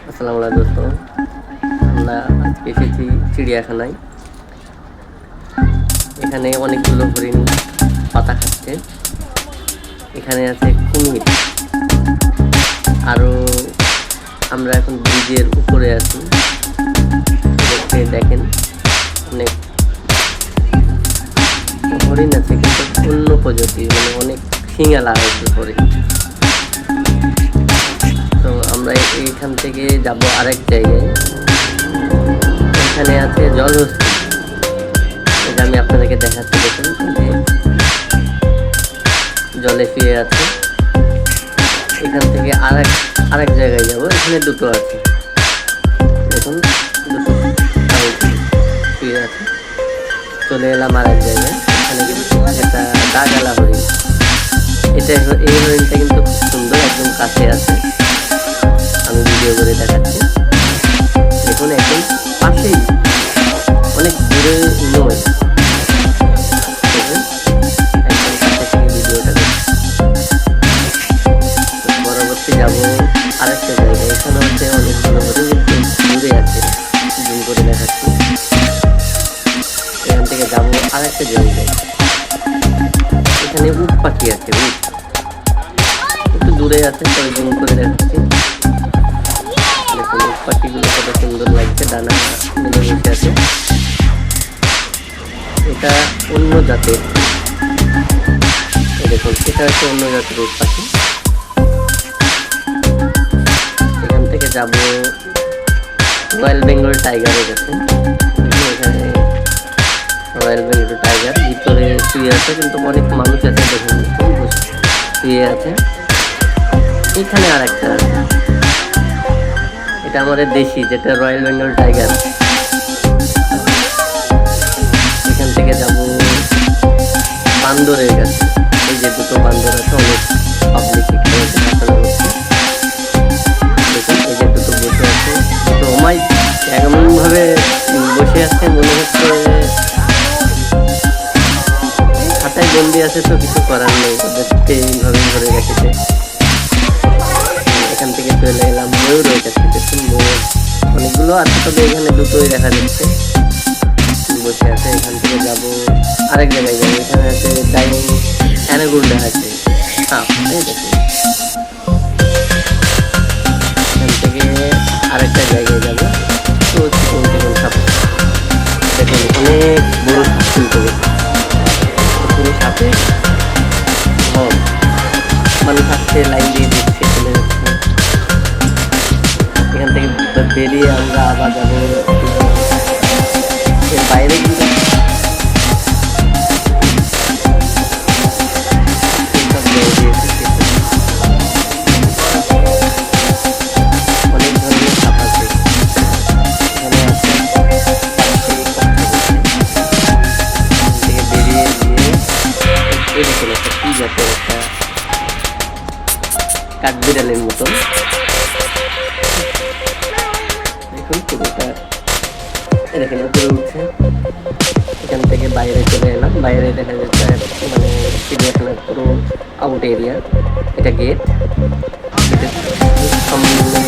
আসসালামু আলাইকুম দোস্ত, আমরা আজকে এসেছি চিড়িয়াখানায়। এখানে অনেকগুলো হরিণ পাতা খাচ্ছে। এখানে আছে কুমির। আরও আমরা এখন ব্রিজের উপরে আছি। দেখেন অনেক হরিণ আছে, কিন্তু অন্য প্রজাতি, মানে অনেক শিঙালা হয়েছে হরিণ। তো আমরা এইখান থেকে যাব আরেক জায়গায়। এখানে আছে জলহস্তি, এটা আমি আপনাদেরকে দেখাচ্ছি। দেখুন জলে শুয়ে আছে। এখান থেকে আরেক জায়গায় যাব। এখানে দুটো আছে, দেখুন দুটো শুয়ে আছে। চলে এলাম আরেক জায়গায়। এখানে কিন্তু একটা দাগালা হরিণ। এই হরিণটা কিন্তু খুব সুন্দর, একদম কাছে আছে। আমি ভিডিও করে দেখাচ্ছি। দেখুন একদম পাশেই, অনেক দূরে নয়। দেখুন একদম কাছে থেকে ভিডিওটা পরবর্তী যাবো আরেকটা জায়গায়। এখানে হচ্ছে অনেকগুলো হরিণ, কিন্তু দূরে আছে, জুম করে দেখাচ্ছি। এখান থেকে যাবো আরেকটা জায়গায়। এখানে উট পাখি আছে, উট একটু দূরে আছে, তবে জুম করে দেখাচ্ছি। দেখুন উট পাখিগুলো কত সুন্দর লাগছে, ডানা মেলে বসে আছে। এটা অন্য জাতের, দেখুন এটা হচ্ছে অন্য জাতের উট পাখি। এখান থেকে যাব রয়্যাল বেঙ্গল টাইগারের কাছে। এখানে রয়্যাল বেঙ্গল টাইগার ভিতরে শুয়ে আছে, কিন্তু অনেক মানুষ আছে, দেখুন শুয়ে আছে। এখানে আর একটা আছে, এটা আমাদের দেশি, যেটা রয়্যাল বেঙ্গল টাইগার। এখান থেকে যাব বান্দরের কাছে। এই যে দুটো বান্দর আছে, অনেক পাবলিক দেখাশোনা করছে। দেখুন এই যে দুটো বসে আছে, দুটো অমাই এমনভাবে বসে আছে, মনে হচ্ছে খাতায় বন্দি আছে, তো কিছু করার নেই, ওদেরকে এইভাবে ধরে রেখেছে। এখান থেকে চলে এলাম ময়ূরের কাছে। দেখুন ময়ূর অনেকগুলো আছে, তবে এখানে দুটোই দেখা যাচ্ছে বসে আছে। এখান থেকে যাব আরেক জায়গায় যাবো। এখানে আছে ডাইনিং অ্যানাগুন্ডা আছে, সাপ। দেখুন এখান থেকে আরেকটা জায়গায় যাবো, তো চিকন চিকন সাপ। দেখুন অনেক বড় সাপ, কিন্তু পুরো সাপে মানুষ আসছে, লাইন দিয়ে দিচ্ছে, চলে যাচ্ছে। এখান থেকে বেরিয়ে আমরা আবার যাবো এর বাইরে। কিন্তু অনেক ধরনের সাপ আছে এখানে আছে। থেকে বেরিয়ে গিয়ে দেখুন একটা কি জাতের একটা কাঠবিড়ালের মতন, দেখুন পুরোটা দেখেন উপরে উঠছে। এখান থেকে বাইরে চলে এলাম। বাইরে দেখা যাচ্ছে মানে চিড়িয়াখানার পুরো আউট এরিয়া। এটা গেট, সামনে